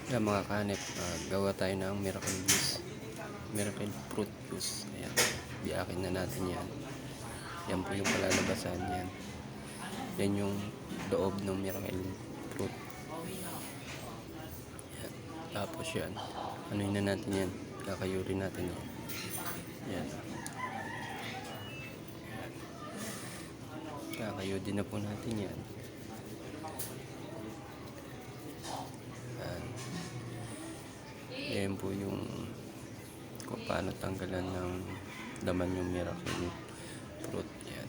Kaya mga kanep, gawa tayo ng miracle juice, miracle fruit juice. Ayan, biyakin na natin yan. Yan po yung palalabasan yan. Yan yung loob ng miracle fruit. Ayan. Tapos yan, anuhin na natin yan, kakayurin natin yan. Yan, kakayudin na po natin yan. Ayan po yung kung paano tanggalan ng laman yung miracle fruit. Yan,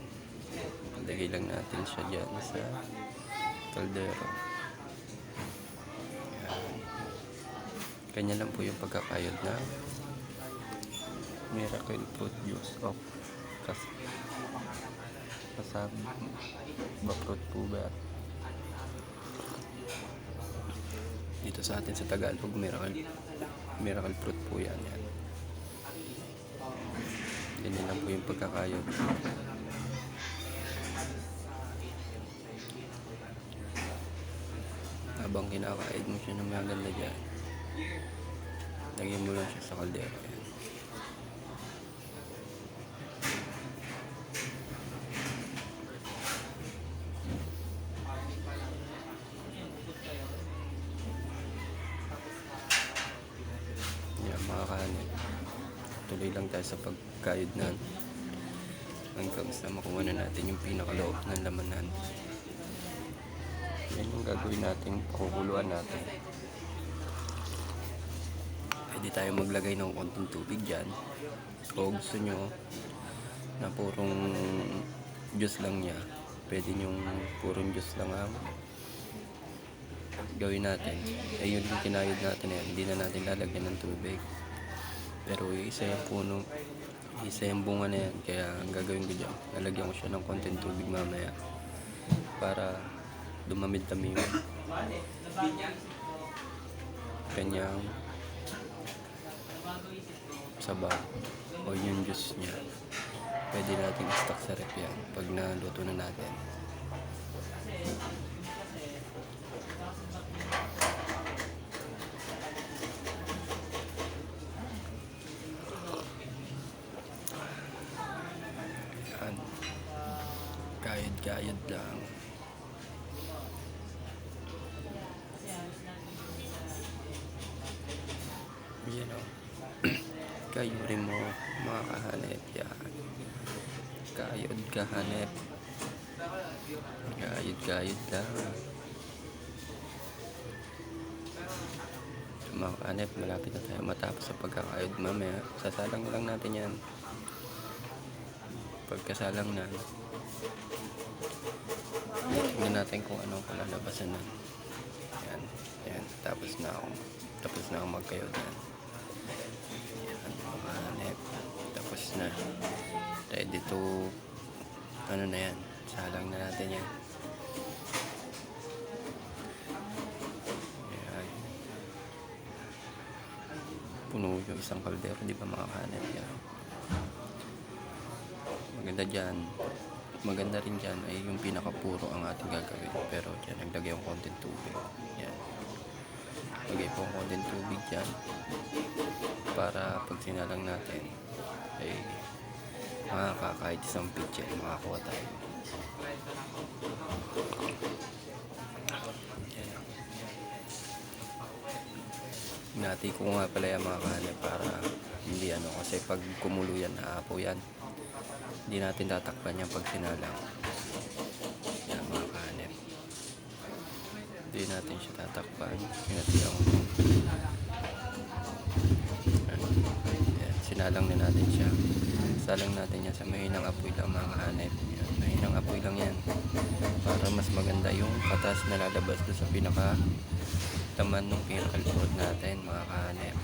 lagay lang natin siya dyan sa kaldero. Yan, kanya lang po yung pagkakayod na miracle fruit juice of kasaba fruit po ba dito sa atin sa Tagalog, miracle fruit po yan. Ganyan lang po yung pagkakayod. Habang kinakain mo siya ng maganda dyan, lagyan mo lang siya sa kaldero. Yan mga kanin, tuloy lang tayo sa pagkayod na hanggang sa makuha na natin yung pinakaloob ng lamanan. Yan yung gagawin natin, pakukuluan natin. Pwede tayo maglagay ng konting tubig dyan. O gusto nyo na purong juice lang niya, pwede yung purong juice lang ang gawin natin. Yun yung kinayod natin yan, hindi na natin lalagyan ng tubig. Pero isa yung puno, isa yung bunga na yan, kaya ang gagawin ko dyan, lalagyan ko siya ng konting tubig mamaya para dumamid-dami yung kanyang sabaw o yung juice niya. Pwede natin i-stock sa rep yan pag naluto na natin. Yan, gayad-gayad lang. Yan o. Kayurin mo mga kahanep. Yan, kayod kahanep, gayad-gayad lang. Mga kahanep, malapit na tayo matapos sa pagkakayod. Mamaya sasalang lang natin yan. Pagkasalang na, tingnan natin kung anong kalalabasan na. Yan, yan, tapos na ako magkayod yan. Yan mga kahanep, tapos na. Ready to ano na yan, salang na natin yan. Yan, puno yung isang kaldero, di ba mga kahanep? Yan, maganda dyan, maganda rin dyan ay yung pinakapuro ang ating gagawin, pero dyan naglagay yung konting tubig. Yan, lagay po ang konting tubig dyan para pag sinalang natin ay kahit isang pitch makakuha tayo. Hinati ko nga pala yung mga kahanep para hindi kasi pag kumulo yan, naapo yan. Hindi natin tatakpan yan pag sinalang. Yan mga kahanep, hindi natin siya tatakpan. Hinati lang. Sinalang na natin siya. Salang natin yan sa mahinang apoy lang mga kahanep. Yan, mahinang apoy lang yan para mas maganda yung katas na lalabas doon sa pinaka laman ng miracle fruit natin mga kahanep.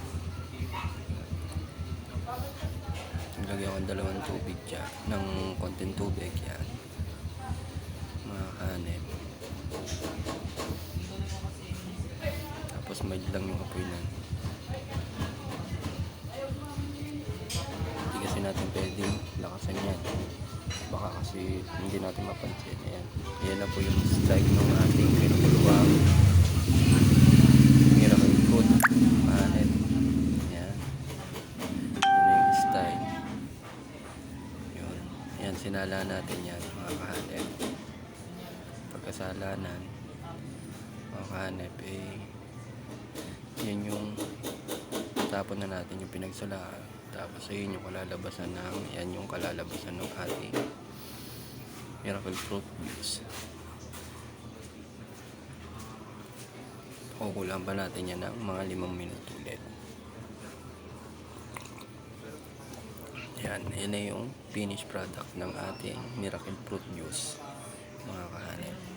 Lagyan ko ng dalawang tubig dyan, ng konting tubig yan mga kahanep. Tapos mild lang yung apoy nan. Hindi kasi natin pwedeng lakasan yan, baka kasi hindi natin mapansin. Ayan, ayan na po yung style ng ating pinaguluwang miracle fruit. Sasalanan natin yan mga kahanep. Pagkasalanan mga kahanep, yan yung tapon na natin yung pinagsalaan. Tapos ayun yung kalalabasan ng ating miracle fruit juice. Kukulang pa natin yan ng mga 5 minuto ulit. Yan na yung finished product ng ating miracle fruit juice mga kahanep.